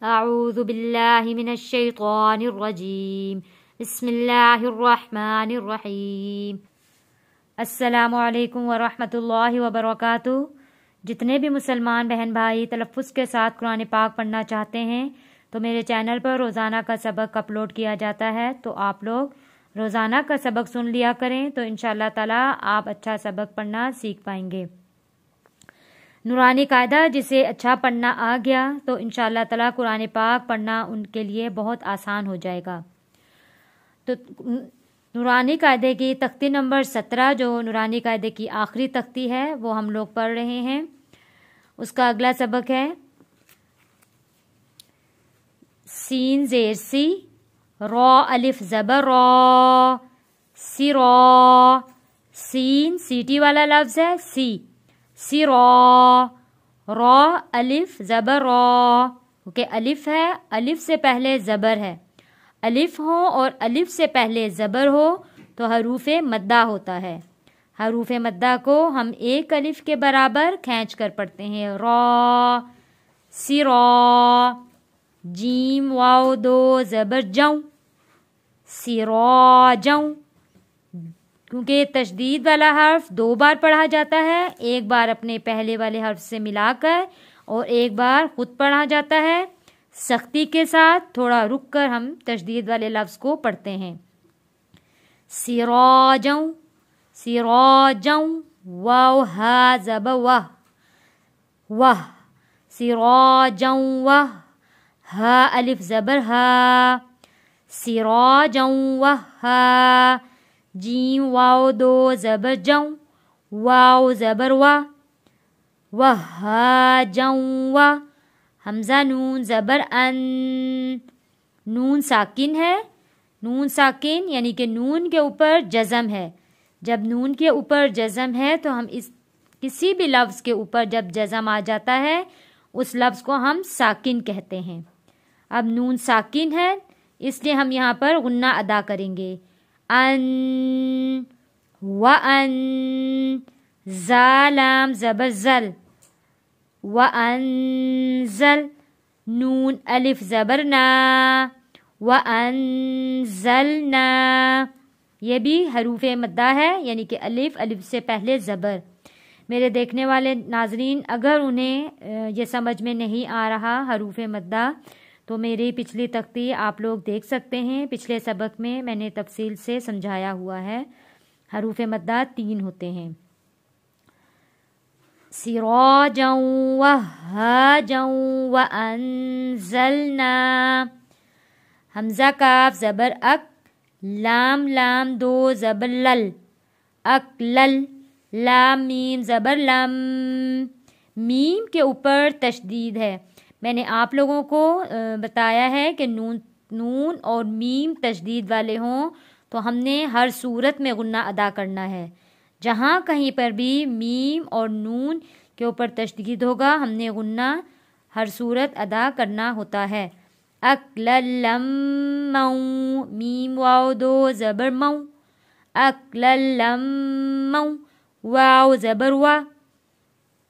अऊज़ु बिल्लाहि मिनश्शैतानिर्रजीम। बिस्मिल्लाहिर्रहमानिर्रहीम। अस्सलामु अलैकुम वरहमतुल्लाहि वबरकातुहू। जितने भी मुसलमान बहन भाई तलफ़्फ़ुज़ के साथ कुरान पाक पढ़ना चाहते हैं तो मेरे चैनल पर रोज़ाना का सबक अपलोड किया जाता है, तो आप लोग रोज़ाना का सबक सुन लिया करें, तो इंशाअल्लाह ताला आप अच्छा सबक पढ़ना सीख पाएंगे। नूरानी कायदा जिसे अच्छा पढ़ना आ गया तो इंशाअल्लाह ताला कुरान पाक पढ़ना उनके लिए बहुत आसान हो जाएगा। तो नूरानी कायदे की तख्ती नंबर 17 जो नूरानी कायदे की आखिरी तख्ती है वो हम लोग पढ़ रहे हैं। उसका अगला सबक है सीन ज़ेर सी, रॉ अलिफ ज़बर रॉ, सिरॉ। सीन सीटी वाला लफ्ज़ है, सिरॉ। रॉ अलिफ ज़बर रॉ, ओके अलिफ है, अलिफ से पहले ज़बर है। अलिफ हो और अलिफ से पहले ज़बर हो तो हरूफ़े मद्दा होता है। हरूफ़े मद्दा को हम एक अलिफ के बराबर खींच कर पढ़ते हैं। रॉ, सिरॉ। जीम वाव दो ज़बर जौ, सिरॉ जौ। क्योंकि तशदीद वाला हर्फ 2 बार पढ़ा जाता है, एक बार अपने पहले वाले हर्फ से मिलाकर और एक बार खुद पढ़ा जाता है। सख्ती के साथ थोड़ा रुक कर हम तशदीद वाले लफ्ज़ को पढ़ते हैं। सिरॉजौ, सिरॉजौ। वाव हा ज़बर वाह, वाह। सिरॉजौ वाह, हा अलिफ ज़बर हा, सिरॉजौ वाह हा। जीम वाव दो ज़बर जौ, वाव ज़बर वाह, वहा जौ वाह। हमज़ा नून ज़बर अन, नून साकिन है। नून साकिन यानी कि नून के ऊपर जज़म है। जब नून के ऊपर जज़म है तो हम इस किसी भी लफ्ज़ के ऊपर जब जज़म आ जाता है उस लफ्ज़ को हम साकिन कहते हैं। अब नून साकिन है इसलिए हम यहाँ पर गुन्ना अदा करेंगे। अन, व अन। ज़ालाम ज़बर ज़ल, व अनज़ल। नून अलिफ ज़बर ना, व अनज़लना। ये भी हरूफ़े मद्दा है यानी कि अलिफ, अलिफ से पहले ज़बर। मेरे देखने वाले नाज़रीन अगर उन्हें ये समझ में नहीं आ रहा हरूफ़े मद्दा तो मेरी पिछली तख्ती आप लोग देख सकते हैं। पिछले सबक में मैंने तफसील से समझाया हुआ है। हरूफ़े मद्दा 3 होते हैं। सिरॉजौ वहाजौ व अनज़लना। हमज़ा काफ ज़बर अक, लाम लाम दो ज़बर लल, अकलल। लाम मीम ज़बर लम, मीम के ऊपर तशदीद है। मैंने आप लोगों को बताया है कि नून और मीम तशदीद वाले हों तो हमने हर सूरत में गुन्ना अदा करना है। जहाँ कहीं पर भी मीम और नून के ऊपर तशदीद होगा हमने गुन्ना हर सूरत अदा करना होता है। अकललम्मौ, मीम वाव दो ज़बर मौ, अकललम्मौ। वाव ज़बर वा,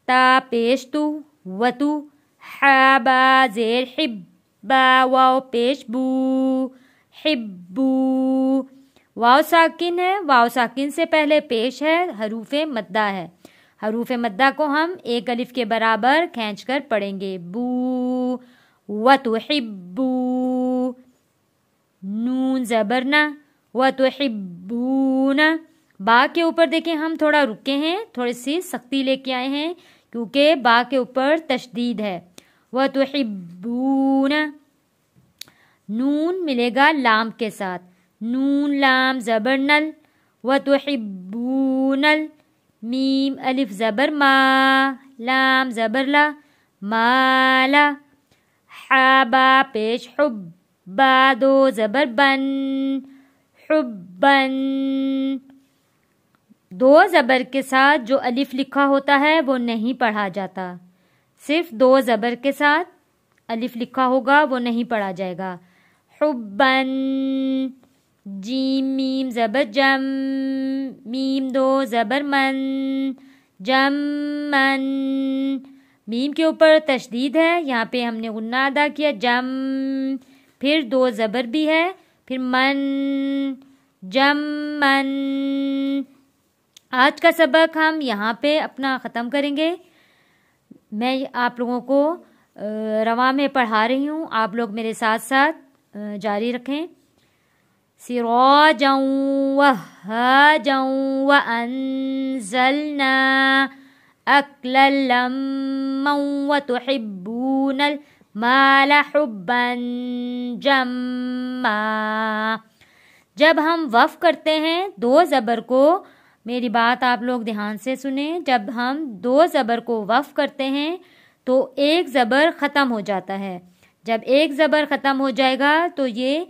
ता पेश तू, वतु। हा बा ज़ेर हिब्बा, वाव पेश बू, हिब्बू। वाव साकिन है, वाव साकिन से पहले पेश है, हरूफ़े मद्दा है। हरूफ़े मद्दा को हम एक अलिफ के बराबर खींचकर पढ़ेंगे। बू वतुहिब्बू। नून ज़बर ना, वतुहिब्बूना। बा के ऊपर देखें हम थोड़ा रुके हैं, थोड़ी सी सख्ती लेके आए हैं क्योंकि बा के ऊपर तशदीद है। वतुहिब्बूना। नून मिलेगा लाम के साथ, नून लाम ज़बर नल, वतुहिब्बूनल। मीम अलिफ ज़बर मा, लाम ज़बर ला, माला। हा बा पेश हुब, बा दो ज़बर बन, हुब्बन। 2 ज़बर के साथ जो अलिफ लिखा होता है वो नहीं पढ़ा जाता। सिर्फ 2 ज़बर के साथ अलिफ लिखा होगा वो नहीं पढ़ा जाएगा। हुब्बन। जीम मीम ज़बर जम, मीम दो ज़बर मन, जमन। میم کے اوپر تشدید ہے، یہاں پہ ہم نے غنہ ادا کیا، جم، پھر 2 زبر بھی ہے، پھر من، جم من۔ آج کا سبق ہم یہاں پہ اپنا ختم کریں گے۔ میں آپ لوگوں کو رواں میں پڑھا رہی ہوں، آپ لوگ میرے ساتھ ساتھ جاری رکھیں۔ سراجا وہاجا وانزلنا اکلا لما وتحبون المال حبا جما۔ جب ہم وقف کرتے ہیں 2 زبر کو، میری بات آپ لوگ دھیان سے سنیں، جب ہم 2 زبر کو وقف کرتے ہیں تو 1 زبر ختم ہو جاتا ہے۔ جب 1 زبر ختم ہو جائے گا تو یہ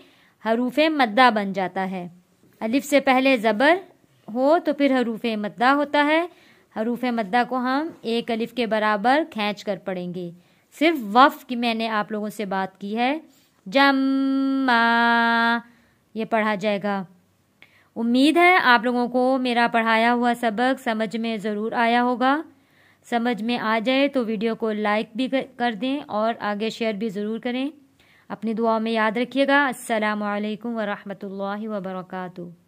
حروف مدہ بن جاتا ہے۔ الف سے پہلے زبر ہو تو پھر حروف مدہ ہوتا ہے۔ حروف مدہ کو ہم 1 الف کے برابر کھینچ کر پڑھیں گے۔ صرف وقف کی میں نے آپ لوگوں سے بات کی ہے۔ جمع یہ پڑھا جائے گا۔ امید ہے آپ لوگوں کو میرا پڑھایا ہوا سبق سمجھ میں ضرور آیا ہوگا۔ سمجھ میں آ جائے تو ویڈیو کو لائک بھی کر دیں اور آگے شیئر بھی ضرور کریں۔ اپنی دعاؤں میں یاد رکھیے گا۔ السلام علیکم ورحمۃ اللہ وبرکاتہ۔